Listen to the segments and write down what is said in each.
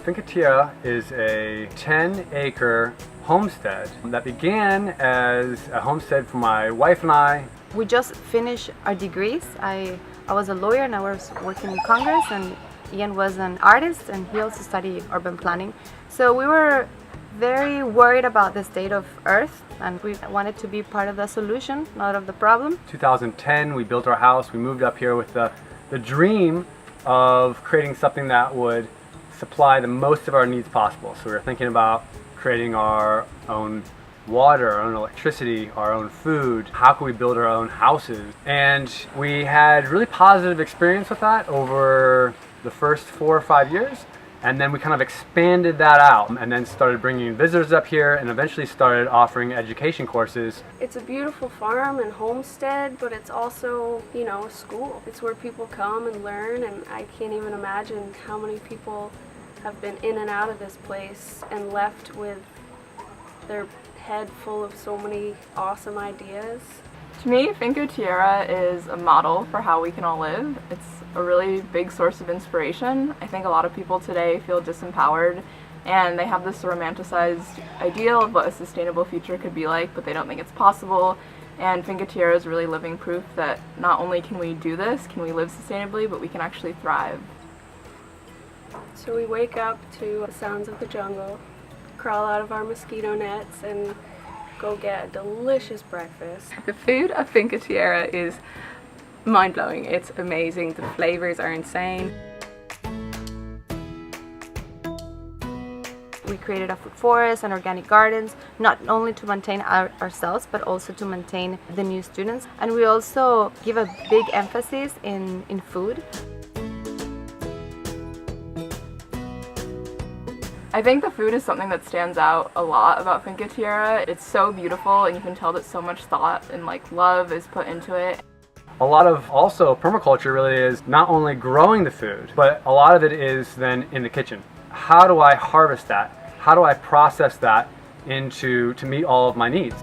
Finca Tierra is a 10-acre homestead that began as a homestead for my wife and I. We just finished our degrees. I was a lawyer and I was working in Congress, and Ian was an artist and he also studied urban planning. So we were very worried about the state of Earth and we wanted to be part of the solution, not of the problem. 2010, we built our house. We moved up here with the dream of creating something that would supply the most of our needs possible. So we were thinking about creating our own water, our own electricity, our own food. How can we build our own houses? And we had really positive experience with that over the first 4 or 5 years. And then we kind of expanded that out and then started bringing visitors up here and eventually started offering education courses. It's a beautiful farm and homestead, but it's also, a school. It's where people come and learn, and I can't even imagine how many people have been in and out of this place and left with their head full of so many awesome ideas. To me, Finca Tierra is a model for how we can all live. It's a really big source of inspiration. I think a lot of people today feel disempowered and they have this romanticized ideal of what a sustainable future could be like, but they don't think it's possible. And Finca Tierra is really living proof that not only can we do this, can we live sustainably, but we can actually thrive. So we wake up to the sounds of the jungle, crawl out of our mosquito nets, and go get a delicious breakfast. The food at Finca Tierra is mind-blowing. It's amazing. The flavors are insane. We created a food forest and organic gardens, not only to maintain ourselves, but also to maintain the new students. And we also give a big emphasis in food. I think the food is something that stands out a lot about Finca Tierra. It's so beautiful and you can tell that so much thought and love is put into it. A lot of also permaculture really is not only growing the food, but a lot of it is then in the kitchen. How do I harvest that? How do I process that to meet all of my needs?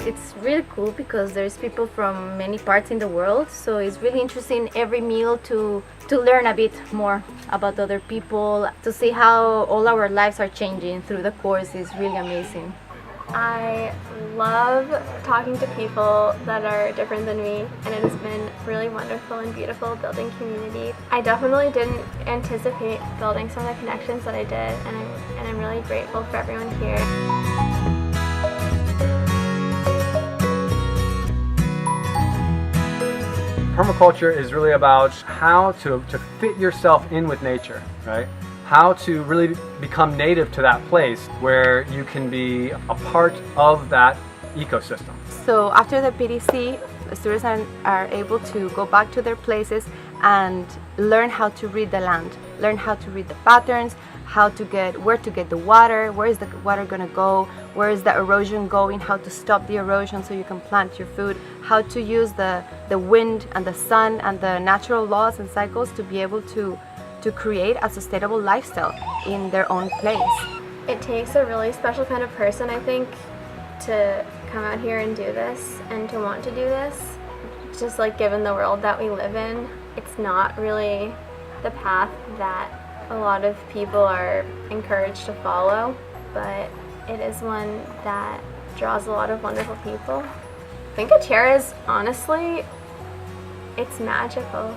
It's really cool because there's people from many parts in the world, so it's really interesting every meal to learn a bit more about other people, to see how all our lives are changing through the course is really amazing. I love talking to people that are different than me, and it has been really wonderful and beautiful building community. I definitely didn't anticipate building some of the connections that I did, and I'm really grateful for everyone here. Permaculture is really about how to fit yourself in with nature, right? How to really become native to that place where you can be a part of that ecosystem. So after the PDC, students are able to go back to their places and learn how to read the land, learn how to read the patterns, where to get the water, where is the water going to go, where is the erosion going, how to stop the erosion so you can plant your food, how to use the wind and the sun and the natural laws and cycles to be able to create a sustainable lifestyle in their own place. It takes a really special kind of person, I think, to come out here and do this and to want to do this. Just given the world that we live in, it's not really the path that a lot of people are encouraged to follow, but it is one that draws a lot of wonderful people. Finca Tierra is honestly, it's magical.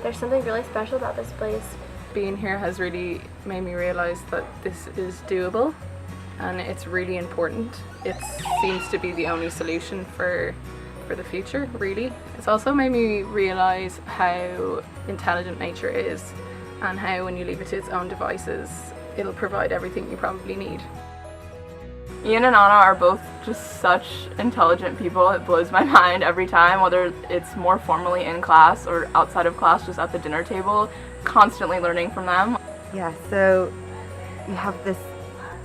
There's something really special about this place. Being here has really made me realize that this is doable and it's really important. It seems to be the only solution for the future, really. It's also made me realize how intelligent nature is and how when you leave it to its own devices, it'll provide everything you probably need. Ian and Anna are both just such intelligent people. It blows my mind every time, whether it's more formally in class or outside of class, just at the dinner table, constantly learning from them. Yeah, so you have this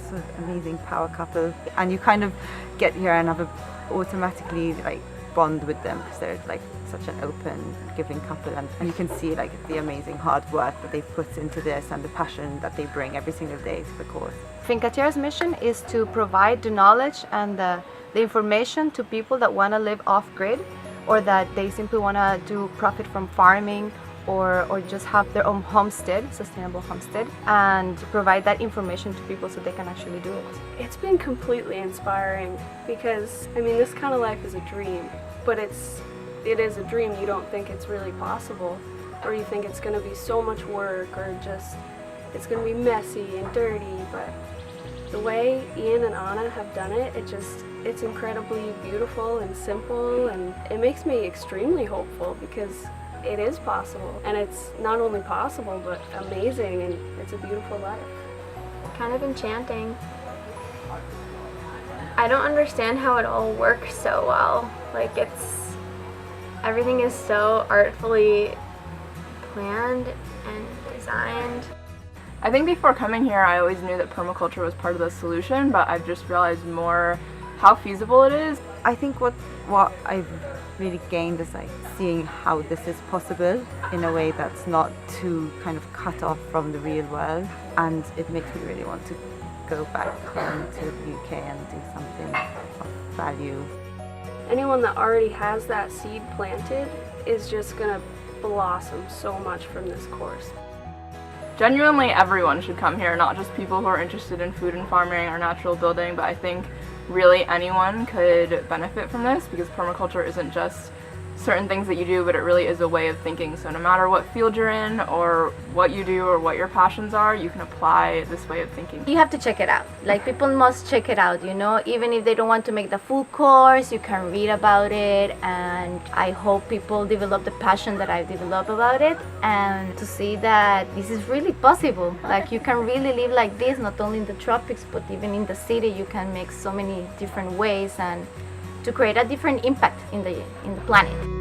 sort of amazing power couple and you kind of get here and have automatically bond with them because they're such an open, giving couple, and you can see the amazing hard work that they put into this and the passion that they bring every single day to the course. Finca Tierra's mission is to provide the knowledge and the information to people that want to live off-grid or that they simply want to do profit from farming, or just have their own homestead, sustainable homestead, and provide that information to people so they can actually do it. It's been completely inspiring because, I mean, this kind of life is a dream, but it is a dream. You don't think it's really possible, or you think it's going to be so much work, or just it's going to be messy and dirty, but the way Ian and Anna have done it, it's incredibly beautiful and simple, and it makes me extremely hopeful because it is possible, and it's not only possible but amazing, and it's a beautiful life. Kind of enchanting. I don't understand how it all works so well. Like, everything is so artfully planned and designed. I think before coming here, I always knew that permaculture was part of the solution, but I've just realized more how feasible it is. I think what I've really gained is like seeing how this is possible in a way that's not too kind of cut off from the real world, and it makes me really want to go back home to the UK and do something of value. Anyone that already has that seed planted is just gonna blossom so much from this course. Genuinely, everyone should come here, not just people who are interested in food and farming or natural building, but I think really anyone could benefit from this, because permaculture isn't just certain things that you do, but it really is a way of thinking. So no matter what field you're in or what you do or what your passions are, you can apply this way of thinking. You have to check it out. Like, people must check it out, you know, even if they don't want to make the full course, you can read about it, and I hope people develop the passion that I've developed about it, and to see that this is really possible. Like, you can really live like this, not only in the tropics, but even in the city. You can make so many different ways and to create a different impact in the planet.